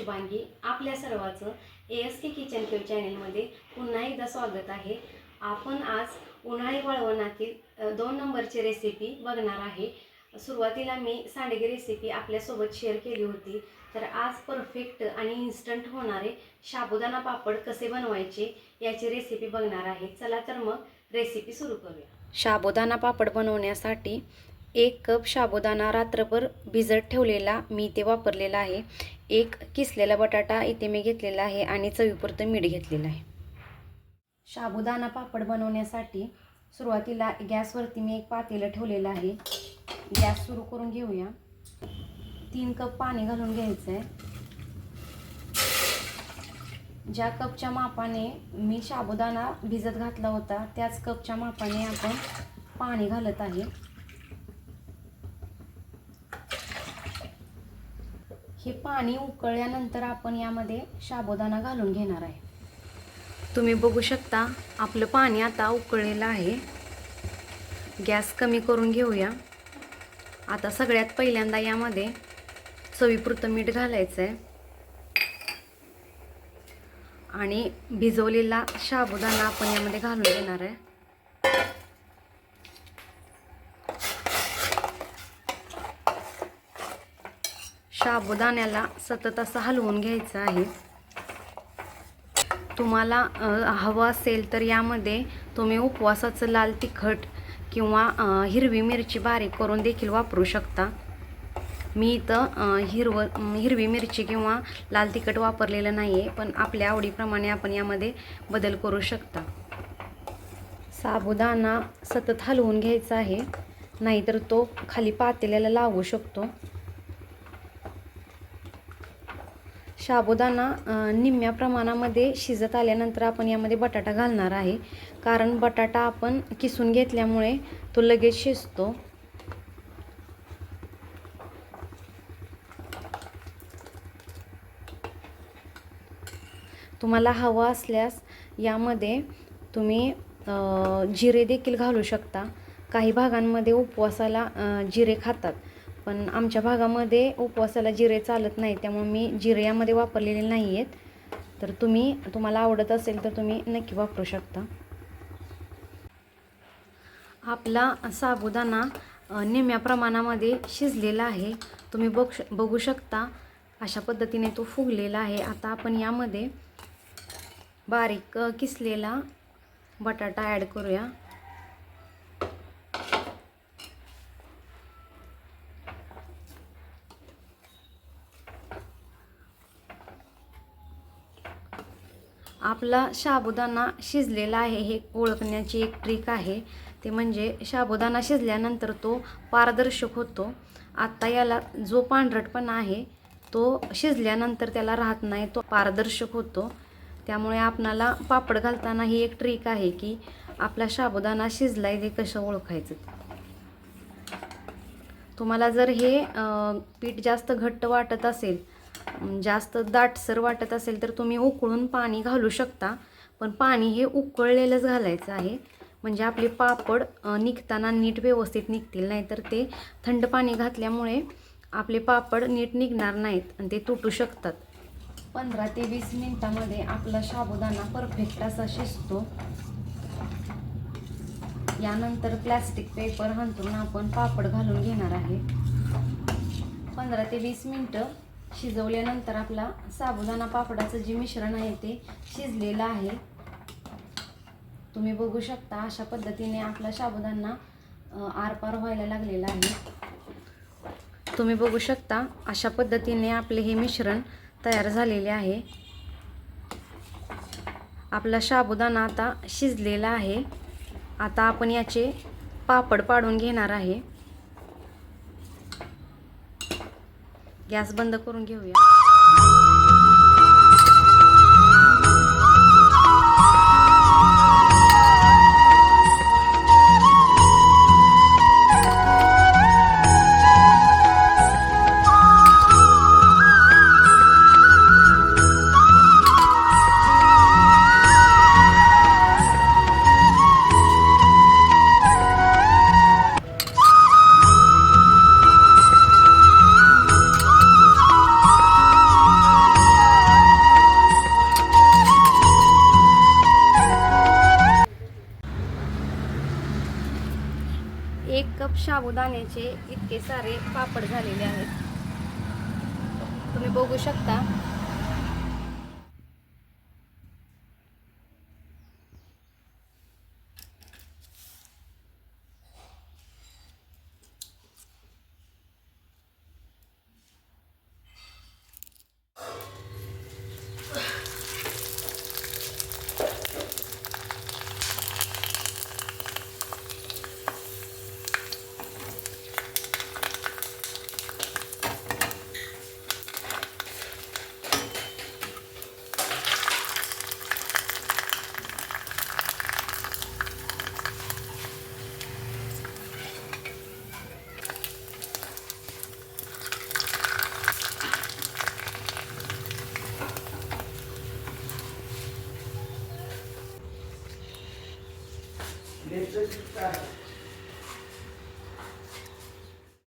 शुभांगी, आपल्या सर्वांचं ASK kitchen care चॅनलमध्ये पुन्हा एकदा स्वागत आहे। आपण आज उन्हाळी वळवणातील 2 नंबरची रेसिपी बघणार आहे। सुरुवातीला मी सांडगे रेसिपी आपल्यासोबत शेअर केली होती, तर आज परफेक्ट आणि इन्स्टंट होणारे साबुदाणा पापड कसे बनवायचे याची रेसिपी बघणार आहे। चला तर मग रेसिपी सुरू करूया। साबुदाणा पापड बनवण्यासाठी 1 कप साबुदाणा रात्रभर भिजत ठेवलेला मी इथे वापरलेला आहे। 1 किसलेला बटाटा इथे मी घेतलेला आहे आणि चवीपुरतं मीठ घेतलेलं आहे। साबुदाणा पापड बनवण्यासाठी सुरुवातीला गॅसवरती मी एक पातेलं ठेवलेलं आहे। गॅस सुरू करून घेऊया। 3 कप पाणी घालून घ्यायचं आहे। ज्या कपच्या मापाने मी साबुदाणा भिजत घातला होता त्याच कपच्या मापाने आपण पाणी घालत आहे। हे पाणी उकळल्यानंतर आपण यामध्ये साबुदाणा घालून घेणार आहे। तुम्ही बघू शकता आपलं पाणी आता उकळलेलं आहे। गॅस कमी करून घेऊया। आता सगळ्यात पहिल्यांदा यामध्ये चवीपुरतं मीठ घालायचं आहे आणि भिजवलेला साबुदाणा आपण यामध्ये घालून घेणार आहे। साबुदाण्याला सतत असं हलवून घ्यायचं आहे। तुम्हाला हवं असेल तर यामध्ये तुम्ही उपवासाचं लाल तिखट किंवा हिरवी मिरची बारीक करून देखील वापरू शकता। मी इथं हिरवी मिरची किंवा लाल तिखट वापरलेलं नाही आहे, पण आपल्या आवडीप्रमाणे आपण यामध्ये बदल करू शकता। साबुदाणा सतत हलवून घ्यायचा आहे, नाहीतर तो खाली पातेल्याला लागू शकतो। साबुदाणा निम्म्या प्रमाणामध्ये शिजत आल्यानंतर आपण यामध्ये बटाटा घालणार आहे, कारण बटाटा आपण किसून घेतल्यामुळे तो लगेच शिजतो। तुम्हाला हवं असल्यास यामध्ये तुम्ही जिरे देखील घालू शकता। काही भागांमध्ये उपवासाला जिरे खातात, पण आमच्या भागामध्ये उपवासाला जिरे चालत नाही, त्यामुळे मी जिरे यामध्ये वापरलेले नाही आहेत। तर तुम्हाला आवडत असेल तर तुम्ही नक्की वापरू शकता। आपला साबुदाणा निम्म्या प्रमाणामध्ये शिजलेला आहे। तुम्ही बघू शकता अशा पद्धतीने तो फुगलेला आहे। आता आपण यामध्ये बारीक किसलेला बटाटा ॲड करूया। आपला साबुदाणा शिजलेला आहे हे ओळखण्याची एक ट्रिक आहे, ते म्हणजे साबुदाणा शिजल्यानंतर तो पारदर्शक होतो। आता याला जो पांढरटपणा आहे तो शिजल्यानंतर त्याला राहत नाही, तो पारदर्शक होतो। त्यामुळे आपणाला पापड घालताना ही एक ट्रिक आहे की आपला साबुदाणा शिजलाय ते कसं ओळखायचं। तुम्हाला जर हे पीठ जास्त घट्ट वाटत असेल, जास्त दाटसर वाटत असेल तर तुम्ही उकळून पाणी घालू शकता, पण पाणी हे उकळलेलंच घालायचं आहे, म्हणजे आपले पापड निघताना नीट व्यवस्थित निघतील। नाहीतर ते थंड पाणी घातल्यामुळे आपले पापड नीट निघणार नाहीत आणि ते तुटू शकतात। 15 ते 20 मिनिटांमध्ये आपला साबुदाणा परफेक्ट असा शिजतो। यानंतर प्लॅस्टिक पेपर अंथरून आपण पापड घालून घेणार आहे। 15 ते 20 मिनिटं शिजवल्यानंतर आपला साबुदाणा पापडाचं जे मिश्रण आहे ते शिजलेलं आहे। तुम्ही बघू शकता अशा पद्धतीने आपला साबुदाणा आरपार व्हायला लागलेला आहे। तुम्ही बघू शकता अशा पद्धतीने आपले हे मिश्रण तयार झालेले आहे। आपला साबुदाणा आता शिजलेला आहे। आता आपण याचे पापड पाडून घेणार आहे। गॅस बंद करून घेऊया। साबुदाण्याचे इतके सारे पापड झालेले आहेत, तुम्ही बघू शकता.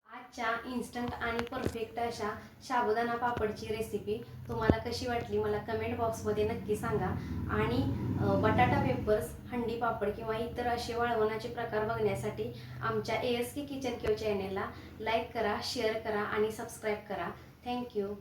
आजच्या इन्स्टंट आणि परफेक्ट अशा साबुदाणा पापडची रेसिपी तुम्हाला कशी वाटली मला कमेंट बॉक्समध्ये नक्की सांगा. आणि बटाटा वेफर्स, हंडी पापड किंवा इतर असे वाळवणाचे प्रकार बघण्यासाठी आमच्या ASK किचन केव चॅनेलला लाईक करा, शेअर करा आणि सबस्क्राईब करा. थँक्यू.